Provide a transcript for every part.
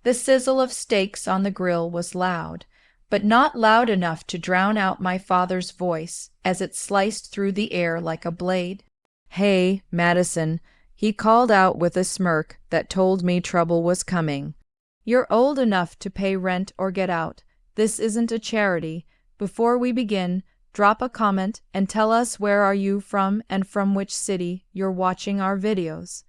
The sizzle of steaks on the grill was loud, but not loud enough to drown out my father's voice as it sliced through the air like a blade. "Hey, Madison," he called out with a smirk that told me trouble was coming. "You're old enough to pay rent or get out. This isn't a charity. Before we begin, drop a comment and tell us where are you from and from which city you're watching our videos.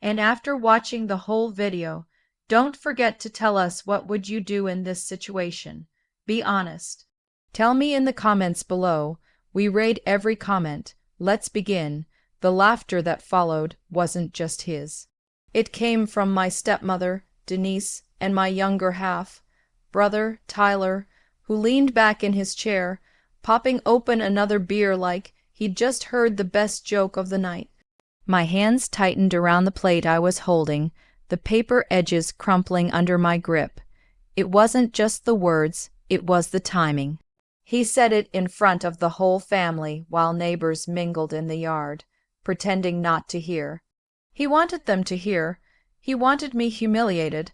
And after watching the whole video, don't forget to tell us what would you do in this situation. Be honest. Tell me in the comments below. We read every comment. Let's begin." The laughter that followed wasn't just his. It came from my stepmother, Denise, and my younger half, brother, Tyler, who leaned back in his chair, popping open another beer like he'd just heard the best joke of the night. My hands tightened around the plate I was holding, the paper edges crumpling under my grip. It wasn't just the words, it was the timing. He said it in front of the whole family while neighbors mingled in the yard, pretending not to hear. He wanted them to hear. He wanted me humiliated.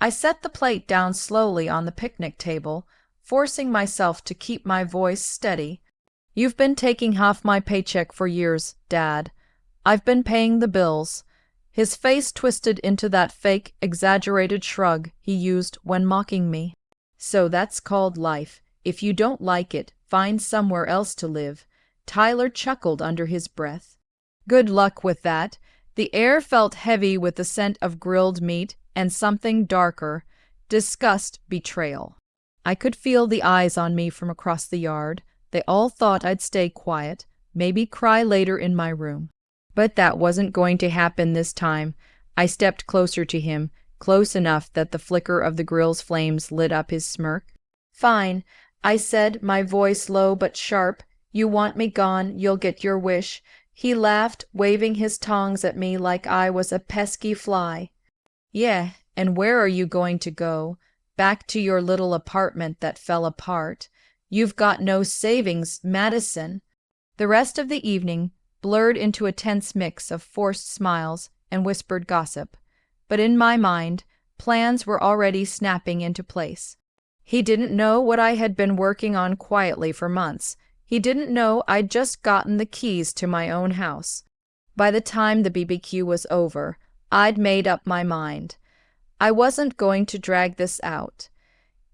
I set the plate down slowly on the picnic table, forcing myself to keep my voice steady. "You've been taking half my paycheck for years, Dad. I've been paying the bills." His face twisted into that fake, exaggerated shrug he used when mocking me. "So that's called life. If you don't like it, find somewhere else to live." Tyler chuckled under his breath. "Good luck with that." The air felt heavy with the scent of grilled meat and something darker, disgust, betrayal. I could feel the eyes on me from across the yard. They all thought I'd stay quiet, maybe cry later in my room. But that wasn't going to happen this time. I stepped closer to him, close enough that the flicker of the grill's flames lit up his smirk. "Fine," I said, my voice low but sharp. "You want me gone, you'll get your wish." He laughed, waving his tongs at me like I was a pesky fly. "Yeah, and where are you going to go? Back to your little apartment that fell apart. You've got no savings, Madison." The rest of the evening blurred into a tense mix of forced smiles and whispered gossip. But in my mind, plans were already snapping into place. He didn't know what I had been working on quietly for months. He didn't know I'd just gotten the keys to my own house. By the time the BBQ was over, I'd made up my mind. I wasn't going to drag this out.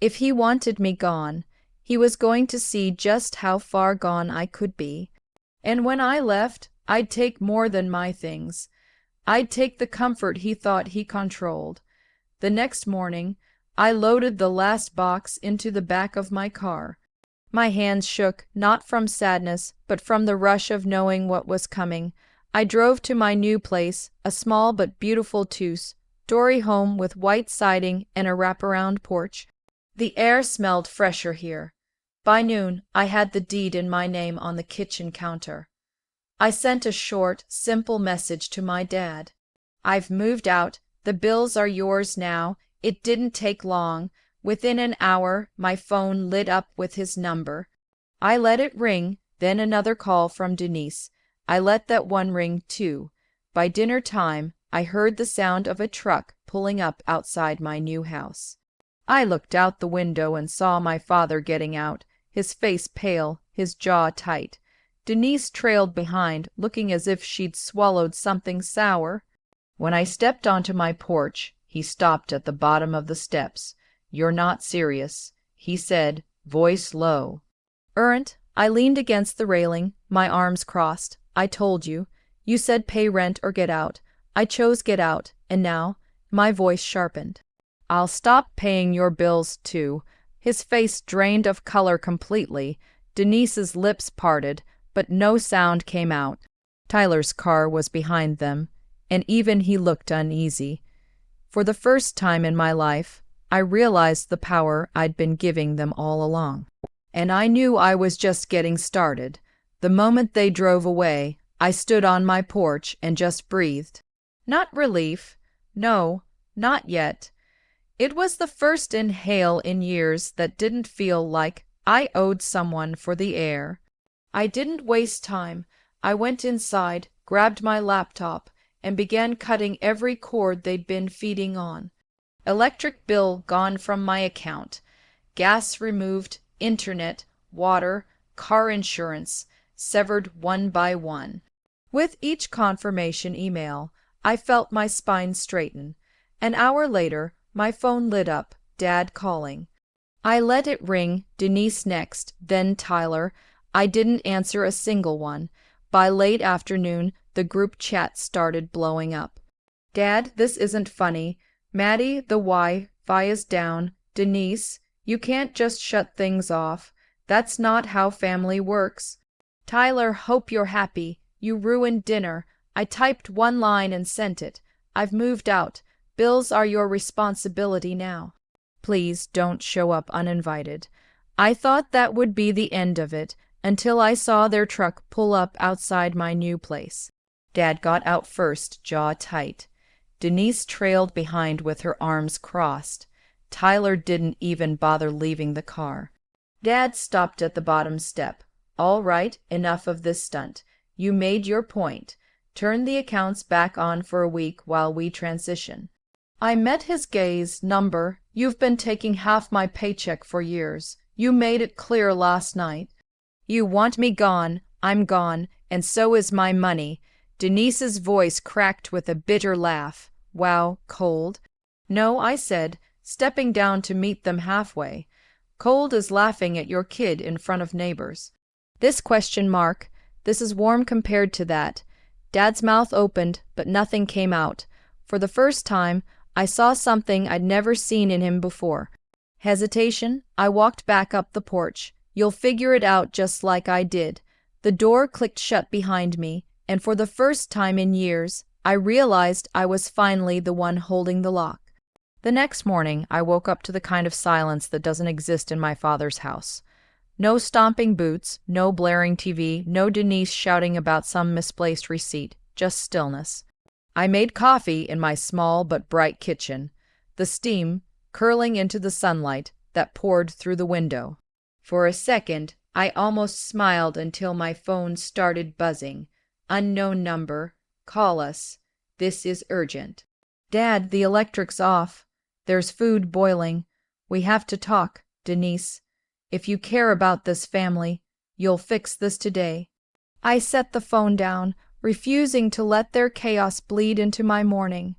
If he wanted me gone, he was going to see just how far gone I could be. And when I left, I'd take more than my things. I'd take the comfort he thought he controlled. The next morning, I loaded the last box into the back of my car. My hands shook, not from sadness, but from the rush of knowing what was coming. I drove to my new place, a small but beautiful two-story home with white siding and a wraparound porch. The air smelled fresher here. By noon, I had the deed in my name on the kitchen counter. I sent a short, simple message to my dad. "I've moved out. The bills are yours now." It didn't take long. Within an hour, my phone lit up with his number. I let it ring, then another call from Denise. I let that one ring too. By dinner time, I heard the sound of a truck pulling up outside my new house. I looked out the window and saw my father getting out, his face pale, his jaw tight. Denise trailed behind, looking as if she'd swallowed something sour. When I stepped onto my porch, he stopped at the bottom of the steps. "You're not serious," he said, voice low. "Aren't." I leaned against the railing, my arms crossed. "I told you. You said pay rent or get out. I chose get out, and now," my voice sharpened, "I'll stop paying your bills too." His face drained of color completely. Denise's lips parted, but no sound came out. Tyler's car was behind them, and even he looked uneasy. For the first time in my life, I realized the power I'd been giving them all along. And I knew I was just getting started. The moment they drove away, I stood on my porch and just breathed. Not relief. No, not yet. It was the first inhale in years that didn't feel like I owed someone for the air. I didn't waste time. I went inside, grabbed my laptop, and began cutting every cord they'd been feeding on. Electric bill gone from my account. Gas removed, internet, water, car insurance, severed one by one. With each confirmation email, I felt my spine straighten. An hour later, my phone lit up, Dad calling. I let it ring, Denise next, then Tyler. I didn't answer a single one. By late afternoon, the group chat started blowing up. Dad, this isn't funny. Maddie, the Wi-Fi is down. Denise, you can't just shut things off. That's not how family works. Tyler, hope you're happy. You ruined dinner. I typed one line and sent it. I've moved out. Bills are your responsibility now. Please don't show up uninvited. I thought that would be the end of it, until I saw their truck pull up outside my new place. Dad got out first, jaw tight. Denise trailed behind with her arms crossed. Tyler didn't even bother leaving the car. Dad stopped at the bottom step. All right, enough of this stunt. You made your point. Turn the accounts back on for a week while we transition. I met his gaze. Number, you've been taking half my paycheck for years. You made it clear last night. You want me gone, I'm gone, and so is my money. Denise's voice cracked with a bitter laugh. Wow, cold? No, I said, stepping down to meet them halfway. Cold is laughing at your kid in front of neighbors. This ? This is warm compared to that. Dad's mouth opened, but nothing came out. For the first time, I saw something I'd never seen in him before. Hesitation. I walked back up the porch. You'll figure it out just like I did. The door clicked shut behind me, and for the first time in years, I realized I was finally the one holding the lock. The next morning, I woke up to the kind of silence that doesn't exist in my father's house. No stomping boots, no blaring TV, no Denise shouting about some misplaced receipt, just stillness. I made coffee in my small but bright kitchen, the steam curling into the sunlight that poured through the window. For a second, I almost smiled until my phone started buzzing. Unknown number. Call us. This is urgent. Dad, the electric's off. There's food boiling. We have to talk, Denise. If you care about this family, you'll fix this today. I set the phone down, refusing to let their chaos bleed into my morning.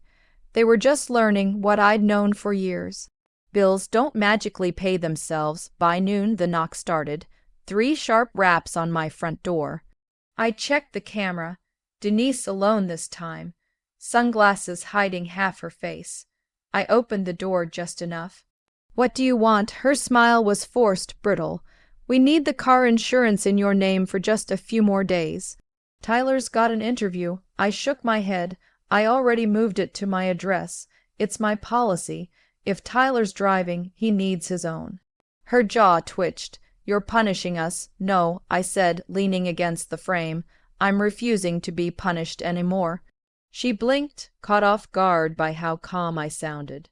They were just learning what I'd known for years. Bills don't magically pay themselves. By noon, the knock started. 3 sharp raps on my front door. I checked the camera. Denise alone this time, sunglasses hiding half her face. I opened the door just enough. What do you want? Her smile was forced, brittle. We need the car insurance in your name for just a few more days. Tyler's got an interview. I shook my head. I already moved it to my address. It's my policy. If Tyler's driving, he needs his own. Her jaw twitched. You're punishing us. No, I said, leaning against the frame. I'm refusing to be punished anymore. She blinked, caught off guard by how calm I sounded.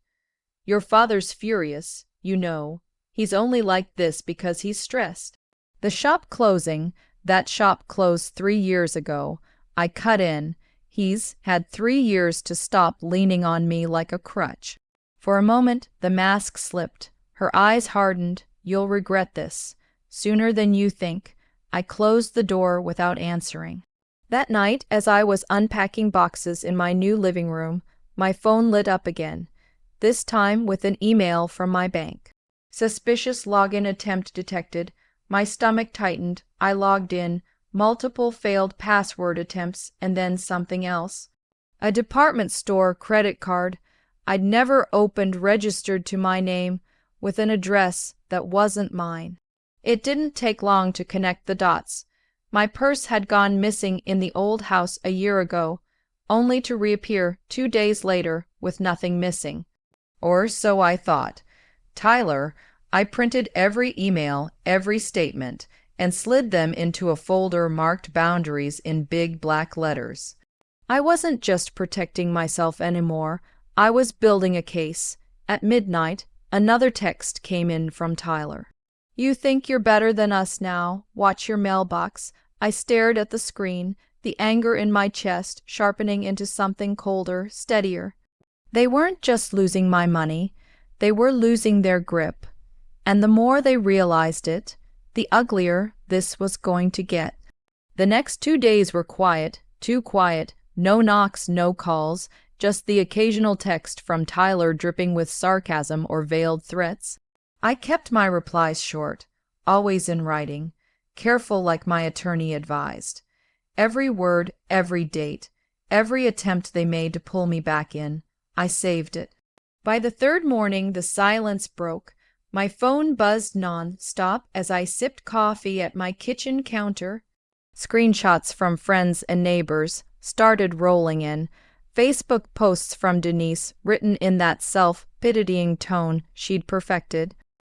Your father's furious, you know. He's only like this because he's stressed. The shop closing, that shop closed 3 years ago. I cut in. He's had 3 years to stop leaning on me like a crutch. For a moment, the mask slipped. Her eyes hardened. You'll regret this. Sooner than you think. I closed the door without answering. That night, as I was unpacking boxes in my new living room, my phone lit up again. This time with an email from my bank. Suspicious login attempt detected. My stomach tightened. I logged in. Multiple failed password attempts and then something else. A department store credit card I'd never opened registered to my name with an address that wasn't mine. It didn't take long to connect the dots. My purse had gone missing in the old house a year ago, only to reappear 2 days later with nothing missing. Or so I thought. Tyler, I printed every email, every statement, and slid them into a folder marked boundaries in big black letters. I wasn't just protecting myself anymore. I was building a case. At midnight, another text came in from Tyler. You think you're better than us now. Watch your mailbox. I stared at the screen, the anger in my chest sharpening into something colder, steadier. They weren't just losing my money, they were losing their grip. And the more they realized it, the uglier this was going to get. The next 2 days were quiet, too quiet, no knocks, no calls, just the occasional text from Tyler dripping with sarcasm or veiled threats. I kept my replies short, always in writing, careful like my attorney advised. Every word, every date, every attempt they made to pull me back in, I saved it. By the third morning, the silence broke. My phone buzzed non-stop as I sipped coffee at my kitchen counter. Screenshots from friends and neighbors started rolling in. Facebook posts from Denise, written in that self-pitying tone she'd perfected.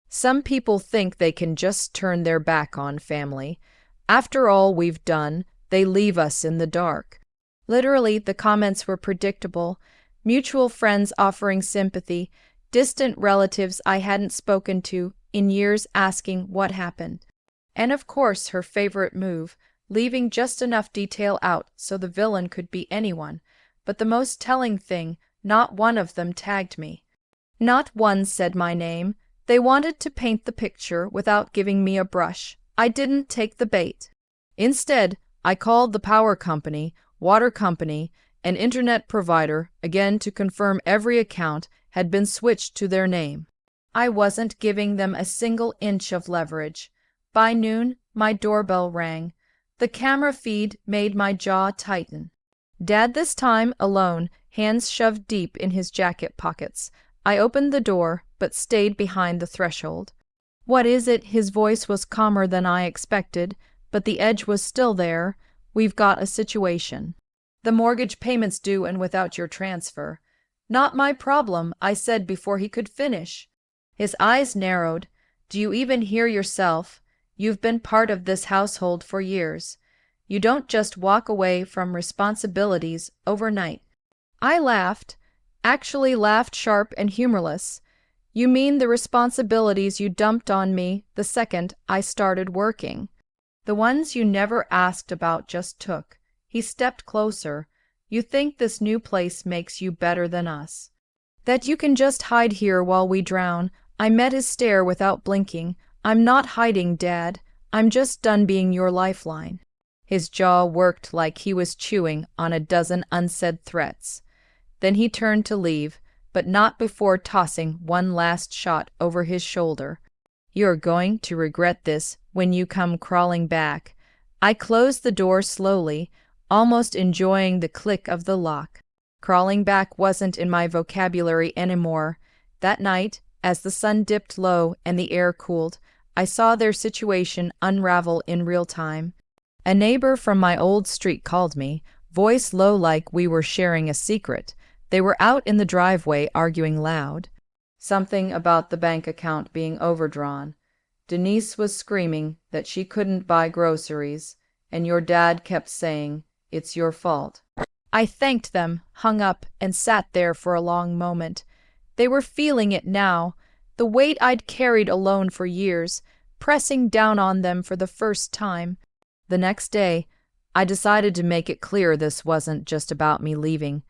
Some people think they can just turn their back on family. After all we've done, they leave us in the dark. Literally, the comments were predictable. Mutual friends offering sympathy, distant relatives I hadn't spoken to in years asking what happened. And of course, her favorite move, leaving just enough detail out so the villain could be anyone. But the most telling thing, not one of them tagged me. Not one said my name. They wanted to paint the picture without giving me a brush. I didn't take the bait. Instead, I called the power company, water company, and internet provider again to confirm every account had been switched to their name. I wasn't giving them a single inch of leverage. By noon, my doorbell rang. The camera feed made my jaw tighten. Dad this time alone, hands shoved deep in his jacket pockets. I opened the door, but stayed behind the threshold. "What is it?" His voice was calmer than I expected, but the edge was still there. "We've got a situation. The mortgage payment's due and without your transfer." "Not my problem," I said before he could finish. His eyes narrowed. "Do you even hear yourself? You've been part of this household for years. You don't just walk away from responsibilities overnight." I laughed, actually laughed sharp and humorless. "You mean the responsibilities you dumped on me the second I started working? The ones you never asked about, just took." He stepped closer. "You think this new place makes you better than us? That you can just hide here while we drown?" I met his stare without blinking. "I'm not hiding, Dad. I'm just done being your lifeline." His jaw worked like he was chewing on a dozen unsaid threats. Then he turned to leave, but not before tossing one last shot over his shoulder. "You're going to regret this when you come crawling back." I closed the door slowly, almost enjoying the click of the lock. Crawling back wasn't in my vocabulary anymore. That night, as the sun dipped low and the air cooled, I saw their situation unravel in real time. A neighbor from my old street called me, voice low like we were sharing a secret. They were out in the driveway arguing loud. Something about the bank account being overdrawn. Denise was screaming that she couldn't buy groceries, and your dad kept saying, "It's your fault." I thanked them, hung up, and sat there for a long moment. They were feeling it now, the weight I'd carried alone for years, pressing down on them for the first time. The next day, I decided to make it clear this wasn't just about me leaving.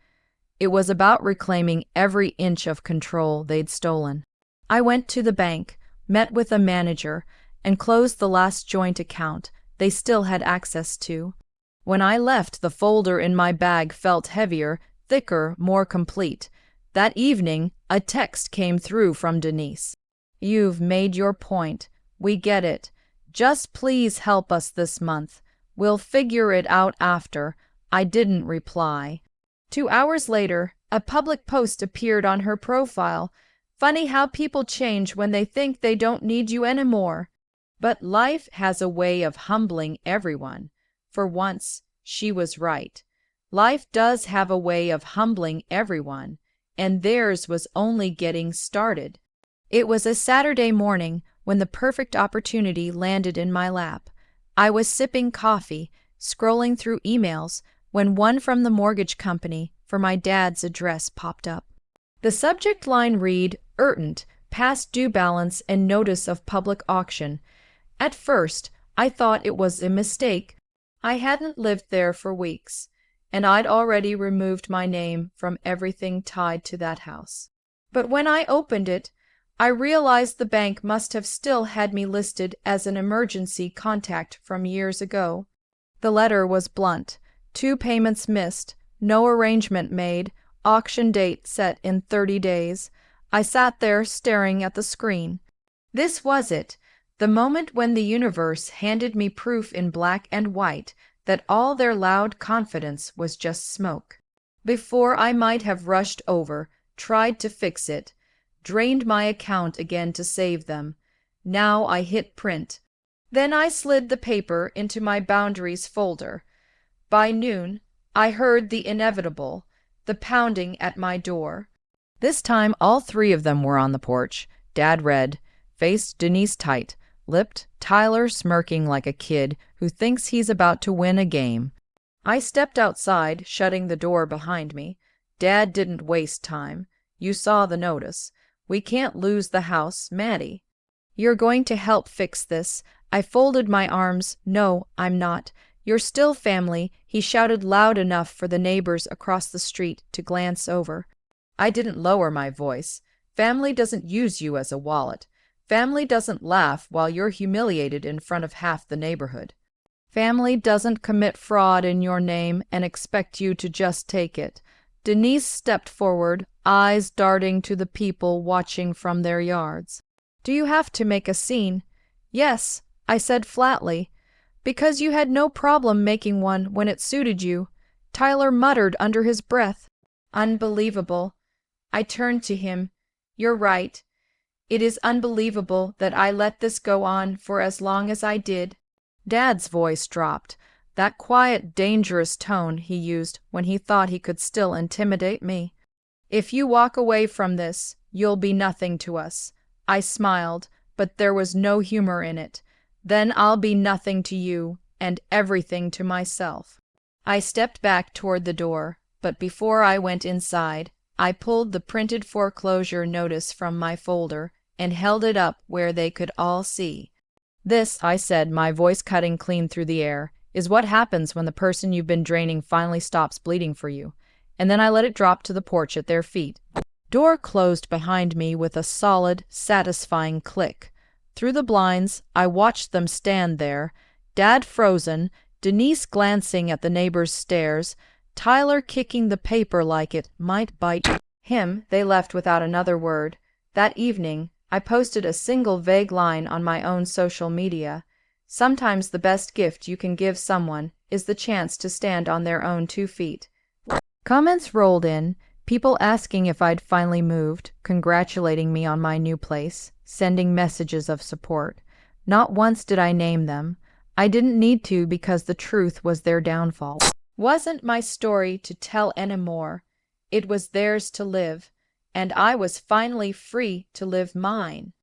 It was about reclaiming every inch of control they'd stolen. I went to the bank, met with a manager, and closed the last joint account they still had access to. When I left, the folder in my bag felt heavier, thicker, more complete. That evening, a text came through from Denise. "You've made your point. We get it. Just please help us this month. We'll figure it out after." I didn't reply. 2 hours later, a public post appeared on her profile. "Funny how people change when they think they don't need you anymore." But life has a way of humbling everyone. For once, she was right. Life does have a way of humbling everyone, and theirs was only getting started. It was a Saturday morning when the perfect opportunity landed in my lap. I was sipping coffee, scrolling through emails, when one from the mortgage company for my dad's address popped up. The subject line read, "Urgent, past due balance and notice of public auction." At first, I thought it was a mistake. I hadn't lived there for weeks. and I'd already removed my name from everything tied to that house. But when I opened it, I realized the bank must have still had me listed as an emergency contact from years ago. The letter was blunt: 2 payments missed, no arrangement made, auction date set in 30 days. I sat there staring at the screen. This was it, the moment when the universe handed me proof in black and white that all their loud confidence was just smoke. Before I might have rushed over, tried to fix it, drained my account again to save them, now I hit print. Then I slid the paper into my boundaries folder. By noon, I heard the inevitable, the pounding at my door. This time all 3 of them were on the porch. Dad read, faced Denise tight, lipped Tyler smirking like a kid who thinks he's about to win a game. I stepped outside, shutting the door behind me. Dad didn't waste time. You saw the notice. We can't lose the house, Maddie. You're going to help fix this. I folded my arms. No, I'm not. You're still family, he shouted loud enough for the neighbors across the street to glance over. I didn't lower my voice. Family doesn't use you as a wallet. Family doesn't laugh while you're humiliated in front of half the neighborhood. Family doesn't commit fraud in your name and expect you to just take it. Denise stepped forward, eyes darting to the people watching from their yards. Do you have to make a scene? Yes, I said flatly. Because you had no problem making one when it suited you. Tyler muttered under his breath. Unbelievable. I turned to him. You're right. It is unbelievable that I let this go on for as long as I did. Dad's voice dropped, that quiet, dangerous tone he used when he thought he could still intimidate me. If you walk away from this, you'll be nothing to us. I smiled, but there was no humor in it. Then I'll be nothing to you, and everything to myself. I stepped back toward the door, but before I went inside, I pulled the printed foreclosure notice from my folder and held it up where they could all see. This, I said, my voice cutting clean through the air, is what happens when the person you've been draining finally stops bleeding for you. And then I let it drop to the porch at their feet. Door closed behind me with a solid, satisfying click. Through the blinds, I watched them stand there, Dad frozen, Denise glancing at the neighbor's stares, Tyler kicking the paper like it might bite him. They left without another word. That evening, I posted a single vague line on my own social media. Sometimes the best gift you can give someone is the chance to stand on their own 2 feet. Comments rolled in, people asking if I'd finally moved, congratulating me on my new place, sending messages of support. Not once did I name them. I didn't need to because the truth was their downfall. Wasn't my story to tell anymore. It was theirs to live, and I was finally free to live mine.